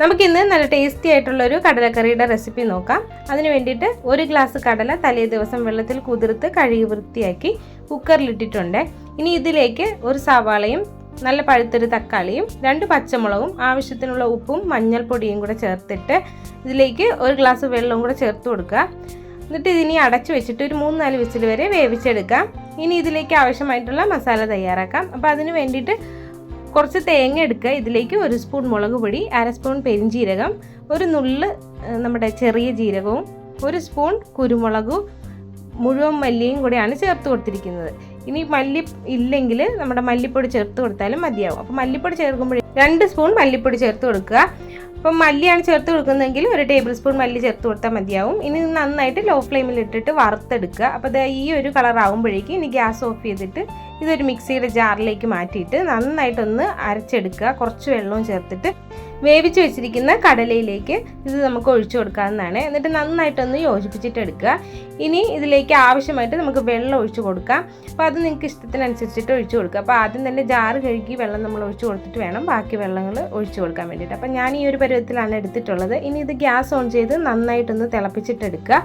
നമുക്കിന്ന് നല്ല ടേസ്റ്റി ആയിട്ടുള്ളൊരു കടലക്കറിയുടെ റെസിപ്പി നോക്കാം. അതിന് വേണ്ടിയിട്ട് 1 ഗ്ലാസ് കടല തലേ ദിവസം വെള്ളത്തിൽ കുതിർത്ത് കഴുകി വൃത്തിയാക്കി കുക്കറിലിട്ടിട്ടുണ്ട്. ഇനി ഇതിലേക്ക് ഒരു സവാളയും നല്ല പഴുത്തൊരു തക്കാളിയും 2 പച്ചമുളകും ആവശ്യത്തിനുള്ള ഉപ്പും മഞ്ഞൾപ്പൊടിയും കൂടെ ചേർത്തിട്ട് ഇതിലേക്ക് 1 ഗ്ലാസ് വെള്ളവും കൂടെ ചേർത്ത് കൊടുക്കുക. എന്നിട്ട് ഇതിനി അടച്ചു വെച്ചിട്ട് ഒരു 3-4 വിസിൽ വരെ വേവിച്ചെടുക്കാം. ഇനി ഇതിലേക്ക് ആവശ്യമായിട്ടുള്ള മസാല തയ്യാറാക്കാം. അപ്പോൾ അതിന് വേണ്ടിയിട്ട് കുറച്ച് തേങ്ങ എടുക്കുക. ഇതിലേക്ക് 1 സ്പൂൺ മുളക് പൊടി, 1/2 സ്പൂൺ പെരിഞ്ജീരകം, ഒരു നുള്ള് നമ്മുടെ ചെറിയ ജീരകവും, 1 സ്പൂൺ കുരുമുളകും മുഴുവൻ മല്ലിയും കൂടെയാണ് ചേർത്ത് കൊടുത്തിരിക്കുന്നത്. ഇനി മല്ലി ഇല്ലെങ്കിൽ നമ്മുടെ മല്ലിപ്പൊടി ചേർത്ത് കൊടുത്താലും മതിയാവും. അപ്പോൾ മല്ലിപ്പൊടി ചേർക്കുമ്പോൾ 2 സ്പൂൺ മല്ലിപ്പൊടി ചേർത്ത് കൊടുക്കുക. അപ്പം മല്ലിയാണ് ചേർത്ത് കൊടുക്കുന്നതെങ്കിൽ 1 ടേബിൾ സ്പൂൺ മല്ലി ചേർത്ത് കൊടുത്താൽ മതിയാവും. ഇനി നന്നായിട്ട് ലോ ഫ്ലെയിമിൽ ഇട്ടിട്ട് വറുത്തെടുക്കുക. അപ്പോൾ ഈ ഒരു കളർ ആകുമ്പോഴേക്കും ഇനി ഗ്യാസ് ഓഫ് ചെയ്തിട്ട് ഇതൊരു മിക്സിയുടെ ജാറിലേക്ക് മാറ്റിയിട്ട് നന്നായിട്ടൊന്ന് അരച്ചെടുക്കുക. കുറച്ച് വെള്ളവും ചേർത്തിട്ട് വേവിച്ച് വെച്ചിരിക്കുന്ന കടലയിലേക്ക് ഇത് നമുക്ക് ഒഴിച്ചു കൊടുക്കാവുന്നതാണ്. എന്നിട്ട് നന്നായിട്ടൊന്ന് യോജിപ്പിച്ചിട്ടെടുക്കുക. ഇനി ഇതിലേക്ക് ആവശ്യമായിട്ട് നമുക്ക് വെള്ളം ഒഴിച്ചു കൊടുക്കാം. അപ്പോൾ അത് നിങ്ങൾക്ക് ഇഷ്ടത്തിനനുസരിച്ചിട്ട് ഒഴിച്ചു കൊടുക്കുക. അപ്പോൾ ആദ്യം തന്നെ ജാറ് കഴുകി വെള്ളം നമ്മൾ ഒഴിച്ചു കൊടുത്തിട്ട് വേണം ബാക്കി വെള്ളങ്ങൾ ഒഴിച്ചു കൊടുക്കാൻ വേണ്ടിയിട്ട്. അപ്പോൾ ഞാൻ ഈ ഒരു പരുവത്തിലാണ് എടുത്തിട്ടുള്ളത്. ഇനി ഇത് ഗ്യാസ് ഓൺ ചെയ്ത് നന്നായിട്ടൊന്ന് തിളപ്പിച്ചിട്ടെടുക്കുക.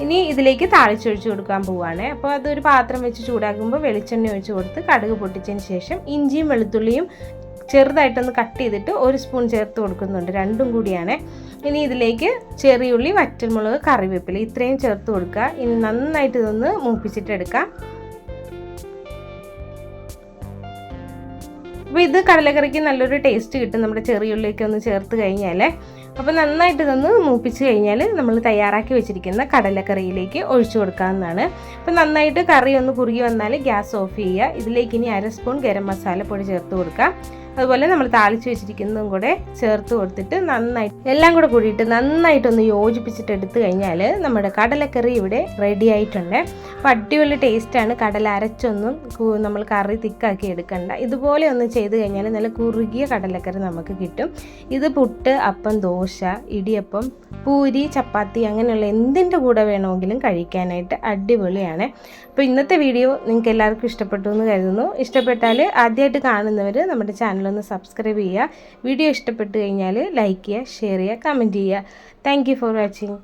ഇനി ഇതിലേക്ക് താളിച്ചൊഴിച്ച് കൊടുക്കാൻ പോവുകയാണ്. അപ്പോൾ അതൊരു പാത്രം വെച്ച് ചൂടാക്കുമ്പോൾ വെളിച്ചെണ്ണ ഒഴിച്ച് കൊടുത്ത് കടുക് പൊട്ടിച്ചതിന് ശേഷം ഇഞ്ചിയും വെളുത്തുള്ളിയും ചെറുതായിട്ടൊന്ന് കട്ട് ചെയ്തിട്ട് 1 സ്പൂൺ ചേർത്ത് കൊടുക്കുന്നുണ്ട്. രണ്ടും കൂടിയാണ്. ഇനി ഇതിലേക്ക് ചെറിയുള്ളി, വറ്റൽമുളക്, കറിവേപ്പില ഇത്രയും ചേർത്ത് കൊടുക്കുക. ഇനി നന്നായിട്ട് ഇതൊന്ന് മൂപ്പിച്ചിട്ടെടുക്കാം. അപ്പോൾ ഇത് കടലക്കറിക്ക് നല്ലൊരു ടേസ്റ്റ് കിട്ടും നമ്മുടെ ചെറിയുള്ളിയൊക്കെ ഒന്ന് ചേർത്ത് കഴിഞ്ഞാൽ. അപ്പോൾ നന്നായിട്ട് ഇതൊന്ന് മൂപ്പിച്ച് കഴിഞ്ഞാൽ നമ്മൾ തയ്യാറാക്കി വെച്ചിരിക്കുന്ന കടലക്കറിയിലേക്ക് ഒഴിച്ചു കൊടുക്കാവുന്നതാണ്. അപ്പോൾ നന്നായിട്ട് കറി ഒന്ന് കുറുകി വന്നാൽ ഗ്യാസ് ഓഫ് ചെയ്യുക. ഇതിലേക്ക് ഇനി 1/2 സ്പൂൺ ഗരം മസാല പൊടി ചേർത്ത് കൊടുക്കുക. അതുപോലെ നമ്മൾ താളിച്ച് വെച്ചിരിക്കുന്നതും കൂടെ ചേർത്ത് കൊടുത്തിട്ട് നന്നായിട്ട് എല്ലാം കൂടെ കൂടിയിട്ട് നന്നായിട്ടൊന്ന് യോജിപ്പിച്ചിട്ട് എടുത്തു കഴിഞ്ഞാൽ നമ്മുടെ കടലക്കറി ഇവിടെ റെഡി ആയിട്ടുണ്ട്. അപ്പോൾ അടിപൊളി ടേസ്റ്റാണ്. കടല അരച്ചൊന്നും നമ്മൾ കറി തിക്കാക്കി എടുക്കണ്ട. ഇതുപോലെ ഒന്ന് ചെയ്ത് കഴിഞ്ഞാൽ നല്ല കുറുകിയ കടലക്കറി നമുക്ക് കിട്ടും. ഇത് പുട്ട്, അപ്പം, ദോശ, ഇടിയപ്പം, പൂരി, ചപ്പാത്തി അങ്ങനെയുള്ള എന്തിൻ്റെ കൂടെ വേണമെങ്കിലും കഴിക്കാനായിട്ട് അടിപൊളിയാണ്. അപ്പോൾ ഇന്നത്തെ വീഡിയോ നിങ്ങൾക്ക് എല്ലാവർക്കും ഇഷ്ടപ്പെട്ടു എന്ന് കരുതുന്നു. ഇഷ്ടപ്പെട്ടാൽ ആദ്യമായിട്ട് കാണുന്നവർ നമ്മുടെ ചാനലൊന്ന് സബ്സ്ക്രൈബ് ചെയ്യുക. വീഡിയോ ഇഷ്ടപ്പെട്ട് കഴിഞ്ഞാൽ ലൈക്ക് ചെയ്യുക, ഷെയർ ചെയ്യുക, കമൻറ്റ് ചെയ്യുക. Thank you for watching.